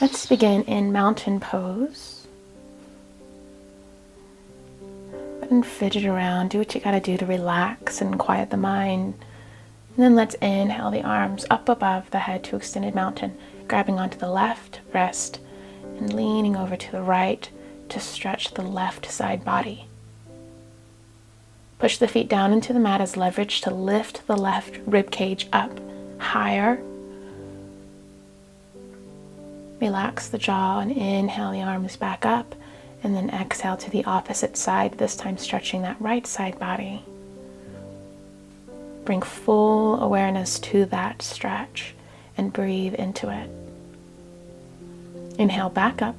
Let's begin in mountain pose. And fidget around, do what you gotta do to relax and quiet the mind. And then let's inhale the arms up above the head to extended mountain, grabbing onto the left wrist and leaning over to the right to stretch the left side body. Push the feet down into the mat as leverage to lift the left rib cage up higher. Relax the jaw and inhale the arms back up, and then exhale to the opposite side, this time stretching that right side body. Bring full awareness to that stretch and breathe into it. Inhale back up,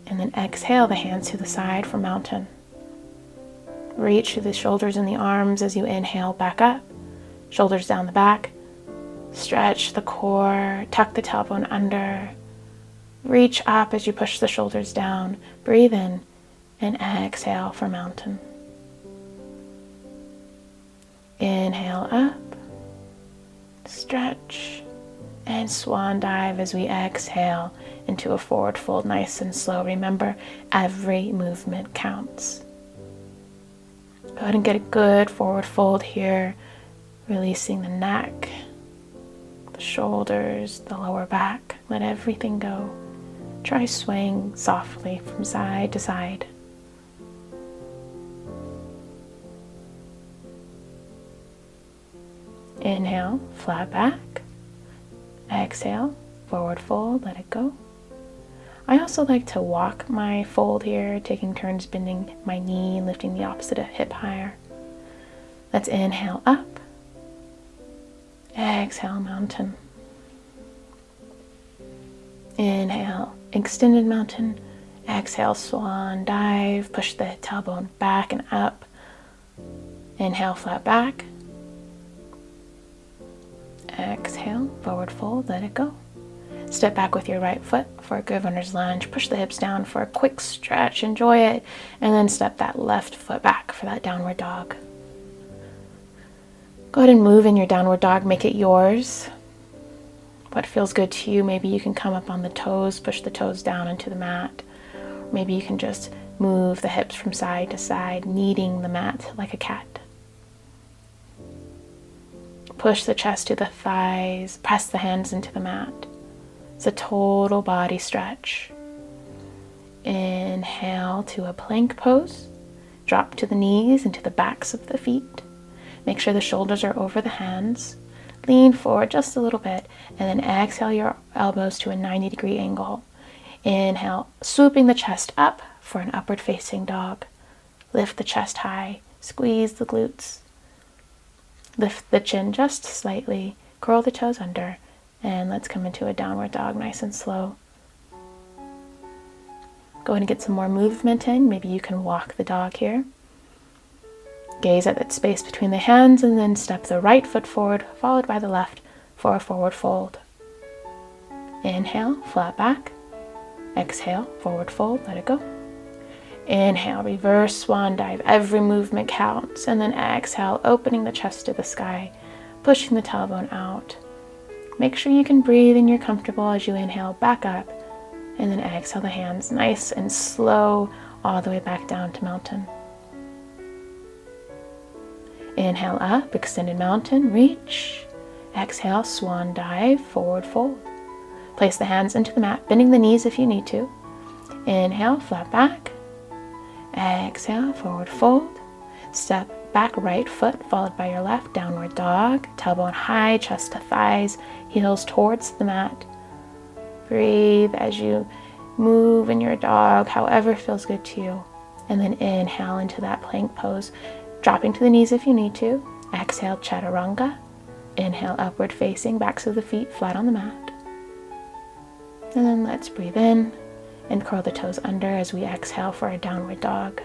and then exhale the hands to the side for mountain. Reach through the shoulders and the arms as you inhale back up, shoulders down the back. Stretch the core, tuck the tailbone under. Reach up as you push the shoulders down. Breathe in and exhale for mountain. Inhale up, stretch, and swan dive as we exhale into a forward fold, nice and slow. Remember, every movement counts. Go ahead and get a good forward fold here, releasing the neck, the shoulders, the lower back. Let everything go. Try swaying softly from side to side. Inhale, flat back. Exhale, forward fold, let it go. I also like to walk my fold here, taking turns bending my knee and lifting the opposite hip higher. Let's inhale up. Exhale, mountain. Inhale, extended mountain. Exhale, swan dive. Push the tailbone back and up. Inhale, flat back. Exhale, forward fold, let it go. Step back with your right foot for a good runner's lunge. Push the hips down for a quick stretch. Enjoy it. And then step that left foot back for that downward dog. Go ahead and move in your downward dog. Make it yours. What feels good to you. Maybe you can come up on the toes. Push the toes down into the mat. Maybe you can just move the hips from side to side, kneading the mat like a cat. Push the chest to the thighs. Press the hands into the mat. It's a total body stretch. Inhale to a plank pose. Drop to the knees and to the backs of the feet. Make sure the shoulders are over the hands. Lean forward just a little bit, and then exhale your elbows to a 90-degree angle. Inhale, swooping the chest up for an upward facing dog. Lift the chest high, squeeze the glutes. Lift the chin just slightly, curl the toes under, and let's come into a downward dog nice and slow. Go ahead and get some more movement in. Maybe you can walk the dog here. Gaze at that space between the hands and then step the right foot forward, followed by the left for a forward fold. Inhale, flat back. Exhale, forward fold, let it go. Inhale, reverse swan dive. Every movement counts. And then exhale, opening the chest to the sky, pushing the tailbone out. Make sure you can breathe and you're comfortable as you inhale back up, and then exhale the hands nice and slow all the way back down to mountain. Inhale up, extended mountain, reach. Exhale, swan dive, forward fold. Place the hands into the mat, bending the knees if you need to. Inhale, flat back. Exhale, forward fold. Step back right foot followed by your left, downward dog. Tailbone high, chest to thighs, heels towards the mat. Breathe as you move in your dog, however feels good to you. And then inhale into that plank pose, dropping to the knees if you need to. Exhale, chaturanga. Inhale, upward facing, backs of the feet flat on the mat. And then let's breathe in and curl the toes under as we exhale for a downward dog.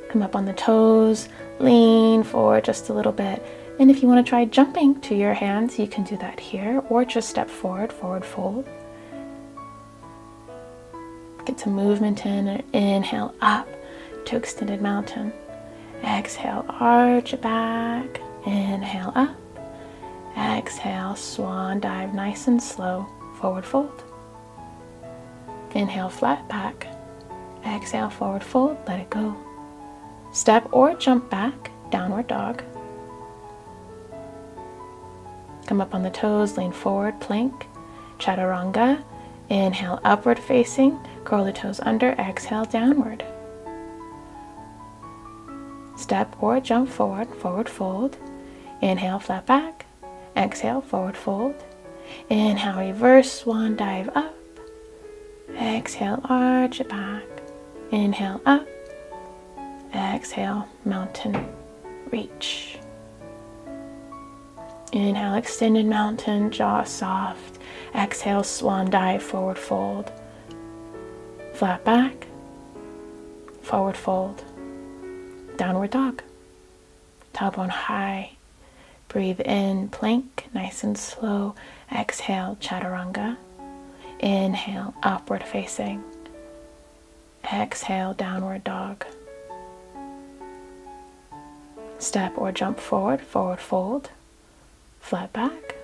Come up on the toes, lean forward just a little bit. And if you want to try jumping to your hands, you can do that here, or just step forward, forward fold. Get some movement in, and inhale up to extended mountain. Exhale, arch it back. Inhale up. Exhale, swan dive, nice and slow. forward fold. Inhale, flat back. Exhale, forward fold, let it go. Step or jump back, downward dog. Come up on the toes, lean forward, plank, chaturanga. Inhale, upward facing, curl the toes under, exhale, downward. Step or jump forward, forward fold. Inhale, flat back. Exhale, forward fold. Inhale, reverse swan dive up. Exhale, arch it back. Inhale, up. Exhale, mountain reach. Inhale, extended mountain, jaw soft. Exhale, swan dive, forward fold. Flat back, forward fold. Downward dog. Tailbone high. Breathe in, plank, nice and slow. Exhale, chaturanga. Inhale, upward facing. Exhale, downward dog. Step or jump forward, forward fold. Flat back,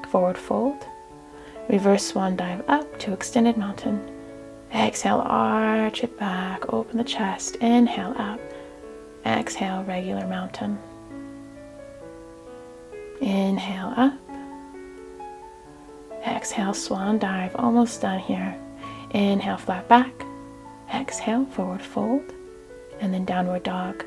forward fold. Reverse swan dive up to extended mountain. Exhale, arch it back, open the chest. Inhale, up. Exhale, regular mountain. Inhale, up. Exhale, swan dive, almost done here. Inhale, flat back. Exhale, forward fold. And then downward dog.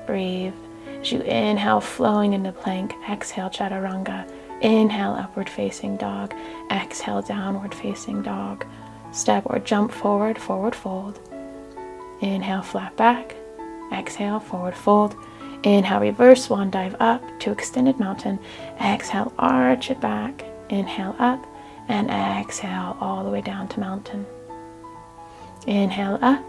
Breathe. As you inhale, flowing into plank. Exhale, chaturanga. Inhale, upward facing dog. Exhale, downward facing dog. Step or jump forward, forward fold. Inhale, flat back. Exhale, forward fold. Inhale, reverse swan dive up to extended mountain. Exhale, arch it back. Inhale, up. And exhale, all the way down to mountain. Inhale, up.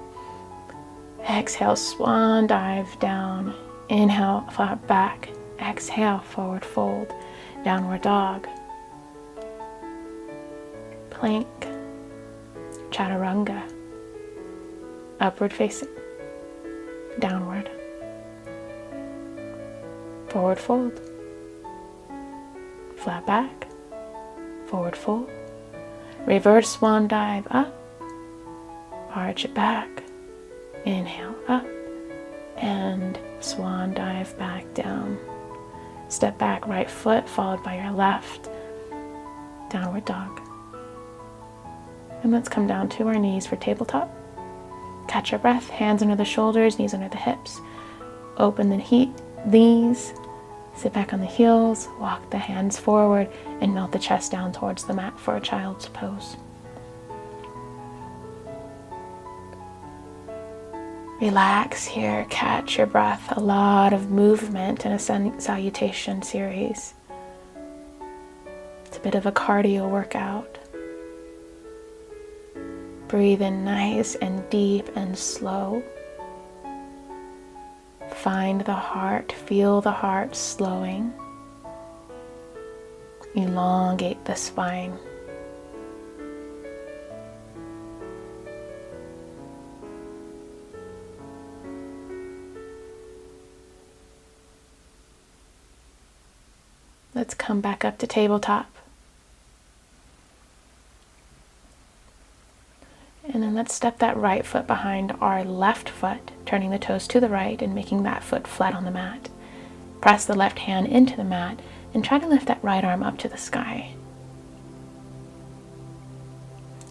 Exhale, swan dive down. Inhale, flat back. Exhale, forward fold. Downward dog. Plank. Chaturanga. Upward facing. Downward. Forward fold. Flat back. Forward fold. Reverse swan dive up. Arch it back. Inhale, up. And swan dive back down. Step back, right foot followed by your left. Downward dog. And let's come down to our knees for tabletop. Catch your breath, hands under the shoulders, knees under the hips. Open the knees, sit back on the heels, walk the hands forward, and melt the chest down towards the mat for a child's pose. Relax here, catch your breath. A lot of movement in a Sun Salutation series. It's a bit of a cardio workout. Breathe in nice and deep and slow. Find the heart, feel the heart slowing. Elongate the spine. Let's come back up to tabletop. And then let's step that right foot behind our left foot, turning the toes to the right and making that foot flat on the mat. Press the left hand into the mat and try to lift that right arm up to the sky.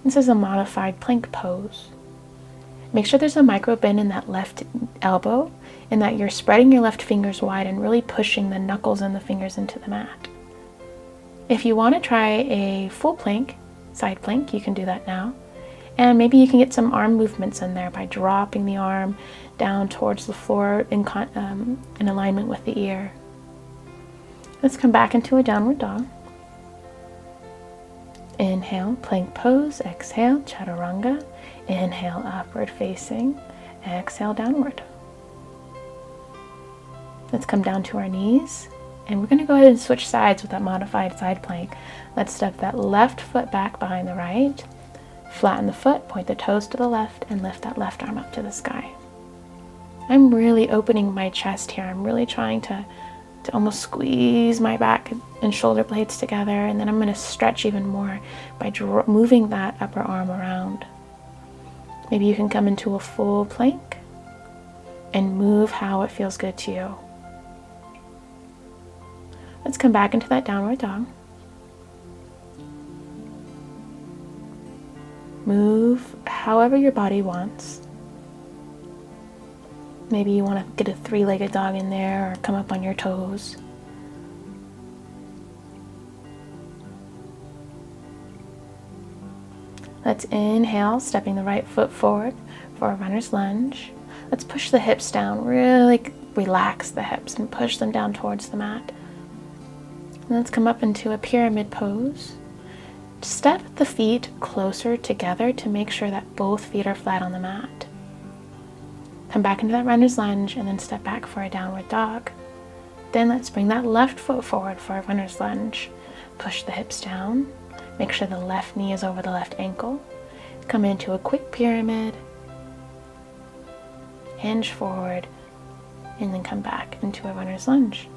This is a modified plank pose. Make sure there's a micro bend in that left elbow and that you're spreading your left fingers wide and really pushing the knuckles and the fingers into the mat. If you want to try a full plank, side plank, you can do that now. And maybe you can get some arm movements in there by dropping the arm down towards the floor in alignment with the ear. Let's come back into a downward dog. Inhale, plank pose. Exhale, chaturanga. Inhale, upward facing. Exhale, downward. Let's come down to our knees. And we're going to go ahead and switch sides with that modified side plank. Let's step that left foot back behind the right. Flatten the foot, point the toes to the left, and lift that left arm up to the sky. I'm really opening my chest here. I'm really trying to to almost squeeze my back and shoulder blades together, and then I'm going to stretch even more by moving that upper arm around. Maybe you can come into a full plank and move how it feels good to you. Let's come back into that downward dog. Move however your body wants. Maybe you want to get a three-legged dog in there or come up on your toes. Let's inhale, stepping the right foot forward for a runner's lunge. Let's push the hips down, really relax the hips and push them down towards the mat. And let's come up into a pyramid pose. Step the feet closer together to make sure that both feet are flat on the mat. Come back into that runner's lunge and then step back for a downward dog. Then let's bring that left foot forward for a runner's lunge. Push the hips down. Make sure the left knee is over the left ankle. Come into a quick pyramid. Hinge forward and then come back into a runner's lunge.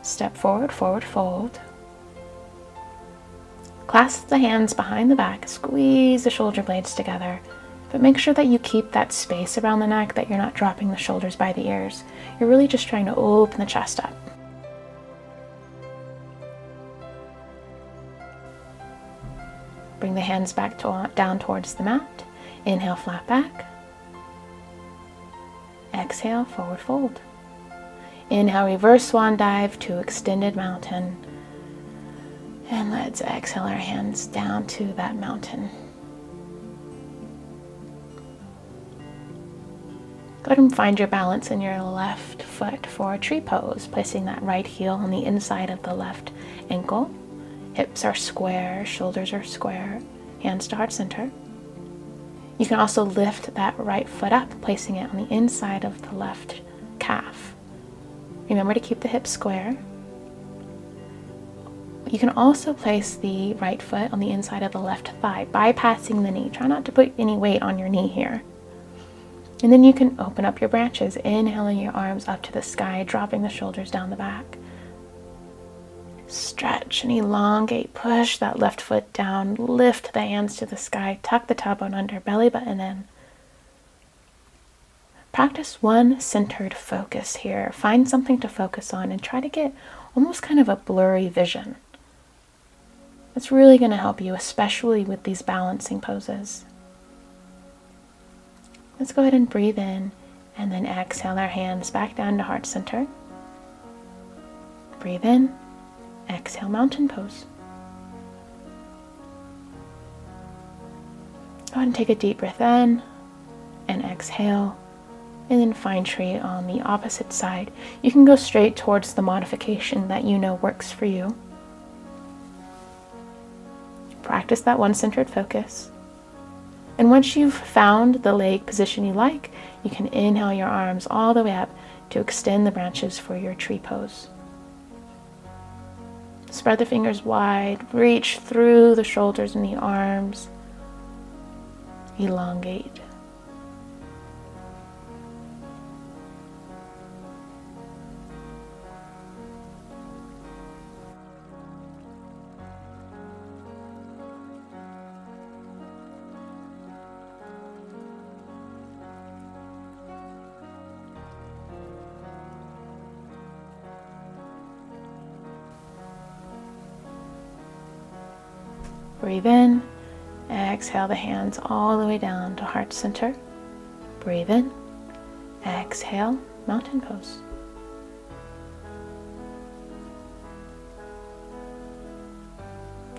Step forward, forward fold. Clasp the hands behind the back, squeeze the shoulder blades together, but make sure that you keep that space around the neck, that you're not dropping the shoulders by the ears. You're really just trying to open the chest up. Bring the hands back down towards the mat. Inhale, flat back. Exhale, forward fold. Inhale, reverse swan dive to extended mountain. And let's exhale our hands down to that mountain. Go ahead and find your balance in your left foot for a tree pose, placing that right heel on the inside of the left ankle. Hips are square, shoulders are square, hands to heart center. You can also lift that right foot up, placing it on the inside of the left calf. Remember to keep the hips square. You can also place the right foot on the inside of the left thigh, bypassing the knee. Try not to put any weight on your knee here. And then you can open up your branches, inhaling your arms up to the sky, dropping the shoulders down the back. Stretch and elongate, push that left foot down, lift the hands to the sky, tuck the tailbone under, belly button in. Practice one centered focus here. Find something to focus on and try to get almost kind of a blurry vision. It's really going to help you, especially with these balancing poses. Let's go ahead and breathe in and then exhale our hands back down to heart center. Breathe in, exhale, mountain pose. Go ahead and take a deep breath in and exhale, and then find tree on the opposite side. You can go straight towards the modification that you know works for you. Practice that one-centered focus. And once you've found the leg position you like, you can inhale your arms all the way up to extend the branches for your tree pose. Spread the fingers wide, reach through the shoulders and the arms. Elongate. Breathe in, exhale the hands all the way down to heart center. Breathe in, exhale, mountain pose.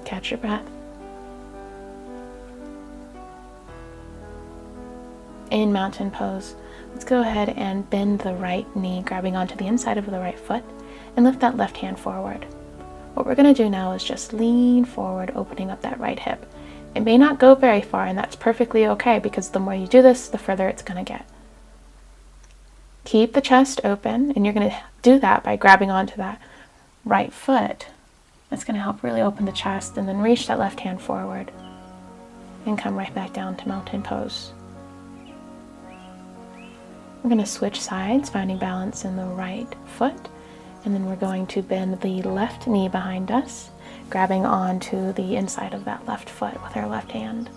Catch your breath. In mountain pose, let's go ahead and bend the right knee, grabbing onto the inside of the right foot, and lift that left hand forward. What we're going to do now is just lean forward, opening up that right hip. It may not go very far, and that's perfectly okay, because the more you do this, the further it's going to get. Keep the chest open, and you're going to do that by grabbing onto that right foot. That's going to help really open the chest, and then reach that left hand forward and come right back down to mountain pose. We're going to switch sides, finding balance in the right foot, And then we're going to bend the left knee behind us, grabbing onto the inside of that left foot with our left hand.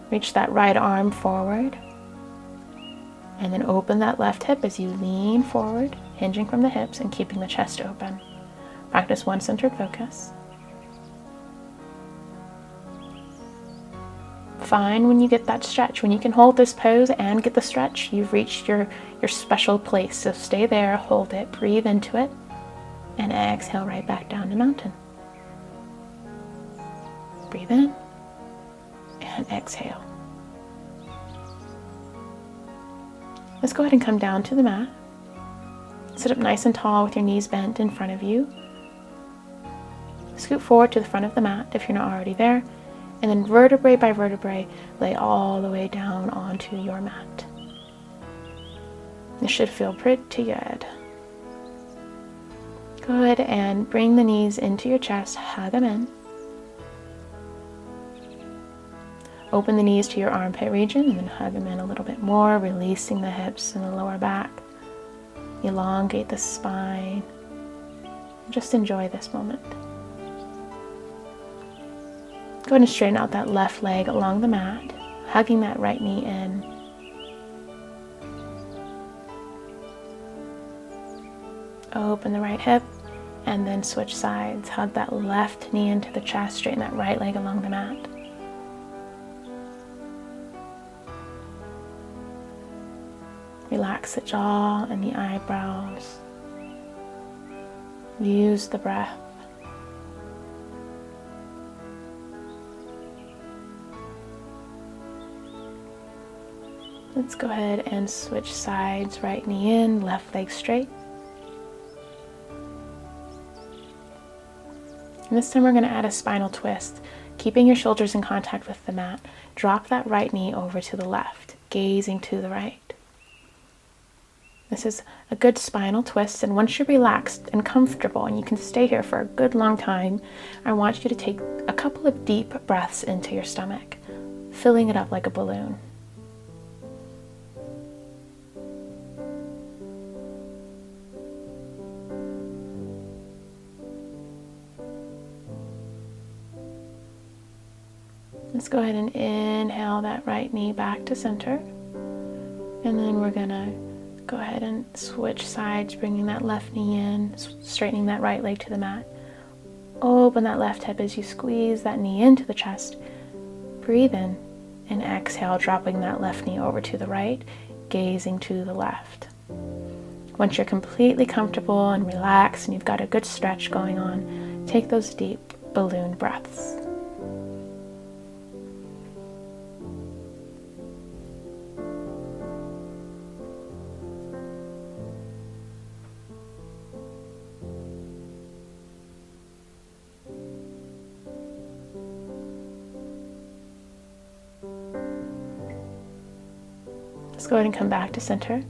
Reach that right arm forward, and then open that left hip as you lean forward, hinging from the hips and keeping the chest open. Practice one centered focus. Find when you get that stretch. When you can hold this pose and get the stretch, you've reached your special place. So stay there, hold it, breathe into it, and exhale right back down to mountain. Breathe in and exhale. Let's go ahead and come down to the mat. Sit up nice and tall with your knees bent in front of you. Scoot forward to the front of the mat if you're not already there, and then vertebrae by vertebrae, lay all the way down onto your mat. This should feel pretty good. Good, and bring the knees into your chest, hug them in. Open the knees to your armpit region and then hug them in a little bit more, releasing the hips and the lower back. Elongate the spine. Just enjoy this moment. Go ahead and straighten out that left leg along the mat, hugging that right knee in. Open the right hip and then switch sides. Hug that left knee into the chest, straighten that right leg along the mat. Relax the jaw and the eyebrows. Use the breath. Let's go ahead and switch sides. Right knee in, left leg straight. And this time we're going to add a spinal twist. Keeping your shoulders in contact with the mat, drop that right knee over to the left, gazing to the right. This is a good spinal twist, and once you're relaxed and comfortable and you can stay here for a good long time, I want you to take a couple of deep breaths into your stomach, filling it up like a balloon. Let's go ahead and inhale that right knee back to center, and then we're gonna go ahead and switch sides, bringing that left knee in, straightening that right leg to the mat. Open that left hip as you squeeze that knee into the chest. Breathe in and exhale, dropping that left knee over to the right, gazing to the left. Once you're completely comfortable and relaxed and you've got a good stretch going on, take those deep balloon breaths. Let's go ahead and come back to center.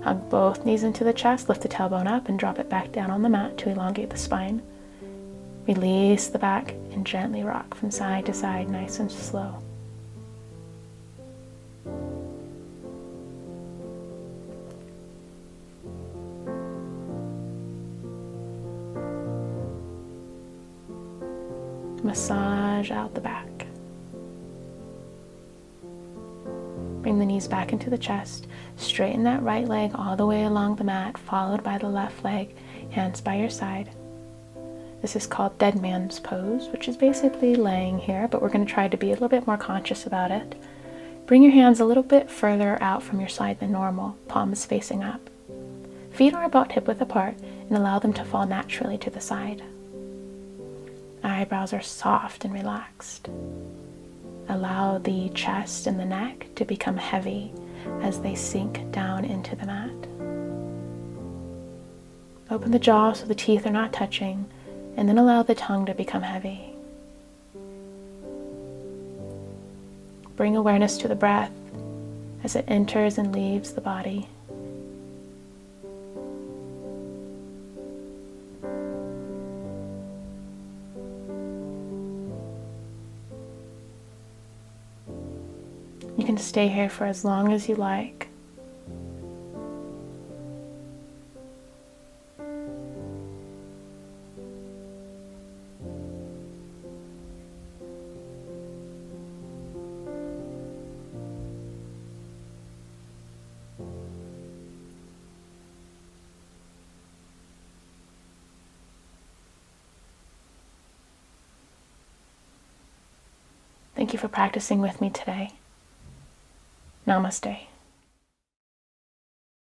Hug both knees into the chest, lift the tailbone up and drop it back down on the mat to elongate the spine. Release the back and gently rock from side to side, nice and slow. Massage out the back. Bring the knees back into the chest. Straighten that right leg all the way along the mat, followed by the left leg, hands by your side. This is called dead man's pose, which is basically laying here, but we're going to try to be a little bit more conscious about it. Bring your hands a little bit further out from your side than normal, palms facing up. Feet are about hip width apart and allow them to fall naturally to the side. Eyebrows are soft and relaxed. Allow the chest and the neck to become heavy as they sink down into the mat. Open the jaw so the teeth are not touching, and then allow the tongue to become heavy. Bring awareness to the breath as it enters and leaves the body. You can stay here for as long as you like. Thank you for practicing with me today. Namaste.